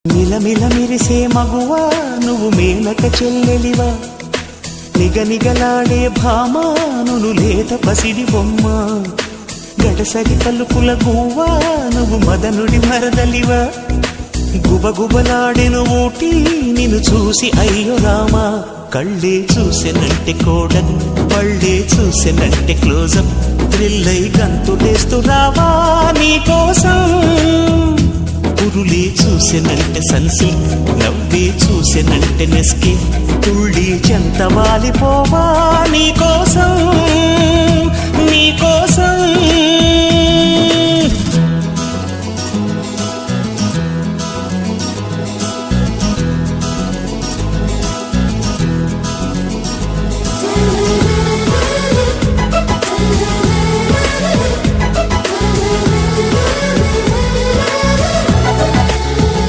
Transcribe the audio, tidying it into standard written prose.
మిలమిల మిరిసే మగువా నువ్వు మేనక చెల్లెలివా, నిగనిగలాడే భామా నువ్వు లేత పసిడి బొమ్మ, గడసరి పలుకుల గువ్వా నువ్వు మదనుడి మరదలివా, గుబగుబలాడెను ఊటి నిన్ను చూసి అయ్యో రామా, కళ్ళే చూసెనంటే కోడలు పళ్ళే చూసెనంటే క్లోజప్, థ్రిల్లై గంతులేస్తూ రావా నీకోసం, పురులే చూసెనంటే సన్సిల్క్ నవ్వే చూసెనంటే నెస్కే, తుళ్ళి చెంత వాలిపోవా నీకోసం నీకో